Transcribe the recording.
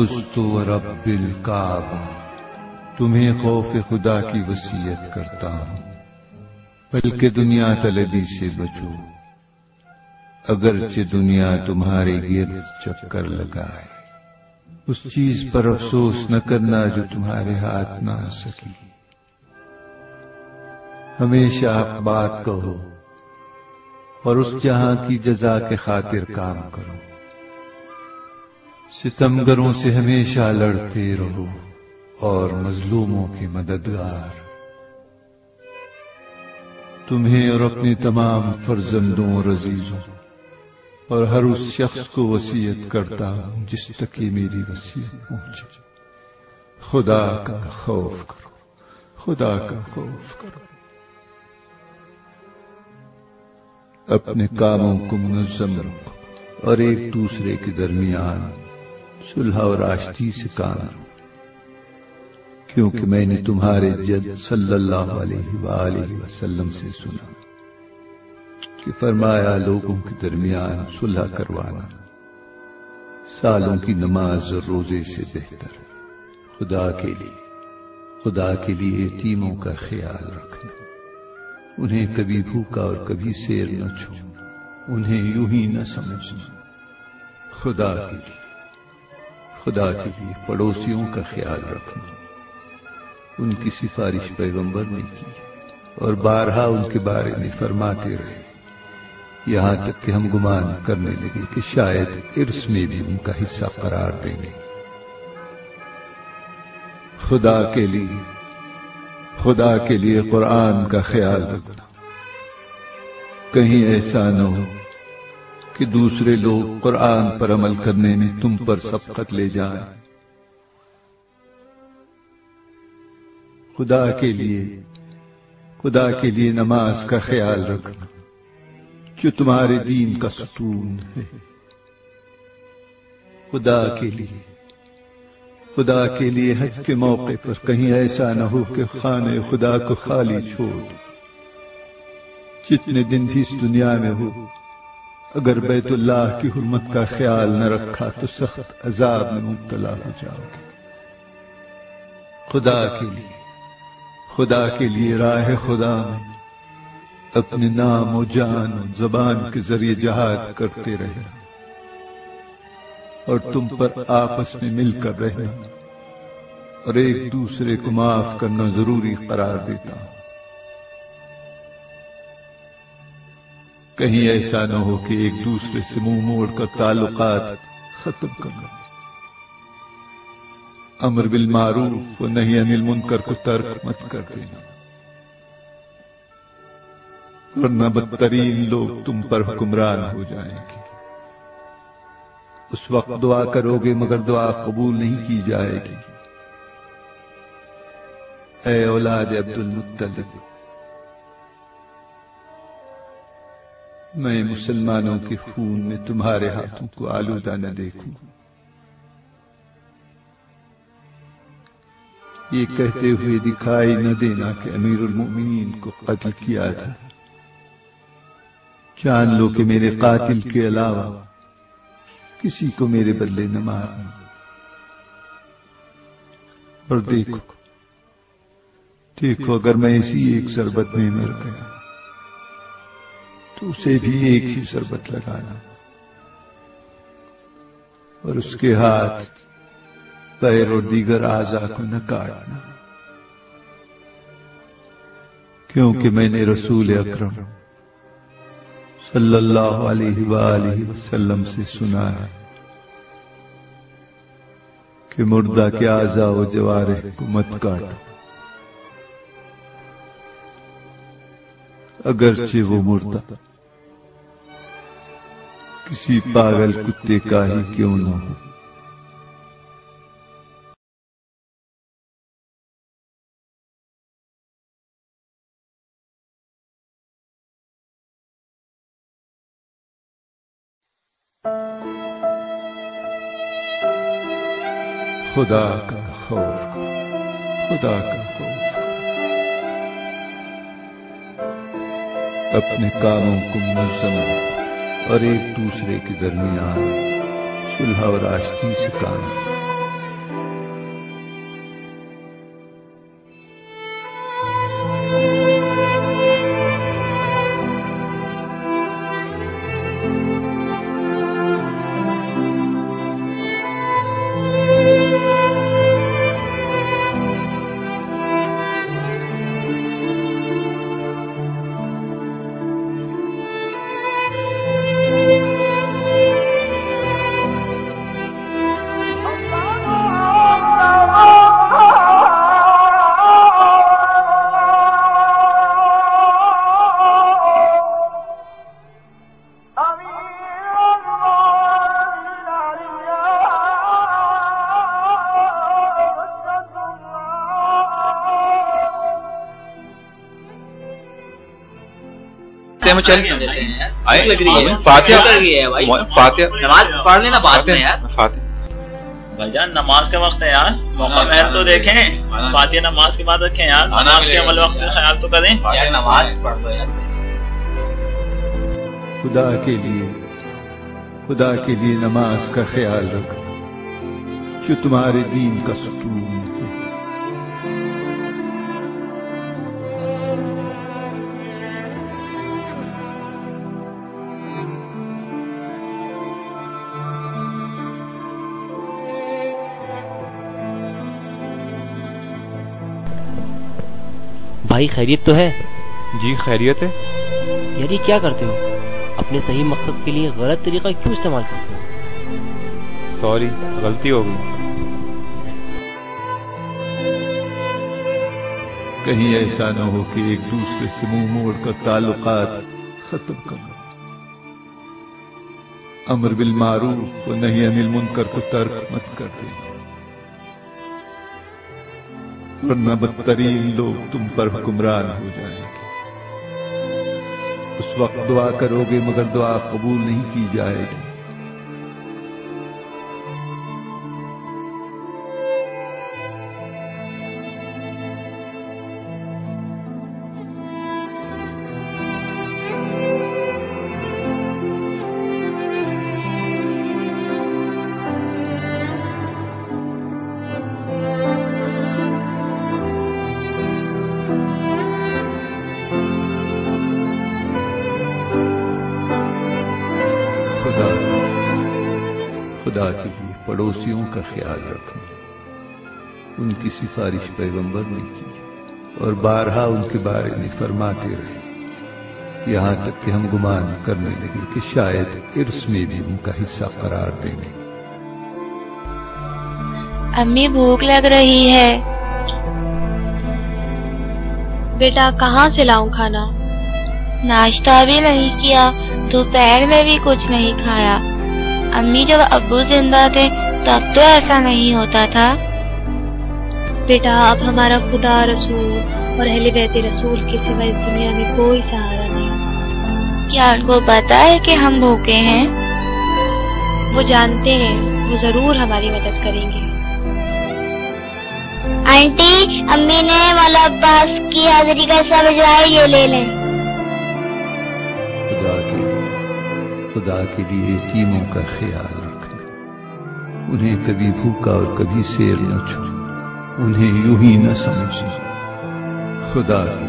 فزت ورب الکعبہ، تمہیں خوف خدا کی وصیت کرتا ہوں، بلکہ دنیا طلبی سے بچو، اگرچہ دنیا تمہارے گرد چکر لگائے۔ اس چیز پر افسوس نہ کرنا جو تمہارے ہاتھ نہ آ سکی۔ ہمیشہ حق بات کہو اور اس جہاں کی جزا کے خاطر کام کرو۔ ستمگروں سے ہمیشہ لڑتے رہو اور مظلوموں کے مددگار۔ تمہیں اور اپنے تمام فرزندوں اور عزیزوں اور ہر اس شخص کو وصیت کرتا ہوں جس تک یہ میری وصیت پہنچے، خدا کا خوف کرو، خدا کا خوف کرو۔ اپنے کاموں کو منظم رکھو اور ایک دوسرے کے درمیان صلح اور آشتی سے کام لو، کیونکہ میں نے تمہارے جد صلی اللہ علیہ وآلہ وسلم سے سنا کہ فرمایا لوگوں کے درمیان صلح کروانا سالوں کی نماز اور روزے سے بہتر ہے۔ خدا کے لیے یتیموں کا خیال رکھنا، انہیں کبھی بھوکا اور کبھی سیر نہ چھوڑنا، انہیں یوں ہی نہ سمجھنا۔ خدا کے لیے پڑوسیوں کا خیال رکھنا، ان کی سفارش پیغمبر نے کی اور بارہا ان کے بارے میں فرماتے رہے، یہاں تک کہ ہم گمان کرنے لگے کہ شاید ارث میں بھی ان کا حصہ قرار دیں گے۔ خدا کے لیے قرآن کا خیال رکھنا، کہیں ایسا نہ ہو کہ دوسرے لوگ قرآن پر عمل کرنے میں تم پر سبقت لے جائیں۔ خدا کے لیے نماز کا خیال رکھنا جو تمہارے دین کا ستون ہے۔ خدا کے لیے حج کے موقع پر کہیں ایسا نہ ہو کہ خانہ خدا کو خالی چھوڑ دو۔ جتنے دن بھی اس دنیا میں ہو، اگر بیت اللہ کی حرمت کا خیال نہ رکھا تو سخت عذاب میں مبتلا ہو جاؤ گے۔ خدا کے لیے راہ خدا میں اپنے نام و جان و زبان کے ذریعے جہاد کرتے رہنا اور تم پر آپس میں مل کر رہنا اور ایک دوسرے کو معاف کرنا ضروری قرار دیتا ہوں۔ کہیں ایسا نہ ہو کہ ایک دوسرے سے منہ موڑ کر تعلقات ختم کرنا، امر بالمعروف و نہی عن المنکر کو ترک مت کر دینا، ورنہ بدترین لوگ تم پر حکمران ہو جائیں گے۔ اس وقت دعا کرو گے مگر دعا قبول نہیں کی جائے گی۔ اے اولاد عبد المطلب، میں مسلمانوں کے خون میں تمہارے ہاتھوں کو آلودہ نہ دیکھوں۔ یہ کہتے ہوئے دکھائی نہ دینا کہ امیر المؤمنین کو قتل کیا تھا، جان لو کہ میرے قاتل کے علاوہ کسی کو میرے بدلے نہ مارنا۔ اور دیکھو اگر میں اسی ایک ضربت میں مر گیا تو اسے بھی ایک ہی ضربت لگانا اور اس کے ہاتھ، پیر اور دیگر اعضاء کو نہ کاٹنا، کیونکہ میں نے رسول اکرم صلی اللہ علیہ وآلہ وسلم سے سنا ہے کہ مردہ کے اعضاء و جوارح کو مت کاٹو، اگرچہ وہ مردہ کسی پاگل کتے کا ہی کیوں نہ ہو۔ خدا کا خوف کرو، اپنے کاموں کو منظم رکھو اور ایک دوسرے کے درمیان صلح اور آشتی سے کام کرو۔ فاتحہ میں چل آئے لگ رہی ہے فاتحہ نماز پڑھ لینا بعد میں یار. فاتحہ بھائی جان نماز کا وقت ہے یار, موقع محل تو دیکھیں, فاتحہ نماز کے بعد رکھیں یار, نماز کے عمل وقت کا خیال تو کریں. نماز پڑھ لو یار. خدا کے لیے نماز کا خیال رکھ جو تمہارے دین کا ستون ہے. بھائی خیریت تو ہے؟ جی خیریت ہے. یار یہ کیا کرتے ہو؟ اپنے صحیح مقصد کے لیے غلط طریقہ کیوں استعمال کرتے ہو؟ سوری, غلطی ہو گئی. کہیں ایسا نہ ہو کہ ایک دوسرے سے منہ موڑ کر تعلقات ختم کر لو. امر بالمعروف و نہی عن المنکر کو ترک مت کر دیں, ورنہ بدترین لوگ تم پر حکمران ہو جائیں گے. اس وقت دعا کرو گے مگر دعا قبول نہیں کی جائے گی. خدا کے لیے پڑوسیوں کا خیال رکھنا. ان کی سفارش پیغمبر نے کی اور بارہا ان کے بارے میں فرماتے رہے, یہاں تک کہ ہم گمان کرنے لگے کہ شاید عرس میں بھی ان کا حصہ قرار دیں گے. امی بھوک لگ رہی ہے. بیٹا کہاں سے لاؤں کھانا؟ ناشتہ بھی نہیں کیا, دوپہر میں بھی کچھ نہیں کھایا. امی جب ابو زندہ تھے تب تو ایسا نہیں ہوتا تھا. بیٹا اب ہمارا خدا, رسول اور اہل بیت رسول کے سوا اس دنیا میں کوئی سہارا نہیں. کیا ان کو پتا ہے کہ ہم بھوکے ہیں؟ وہ جانتے ہیں, وہ ضرور ہماری مدد کریں گے. آنٹی امی نے مولا عباس کی حاضری کا حصہ بھجوایا, یہ لے لیں. خدا کے لیے یتیموں کا خیال رکھنا. انہیں کبھی بھوکا اور کبھی سیر نہ چھوڑو, انہیں یوں ہی نہ سمجھو. خدا کے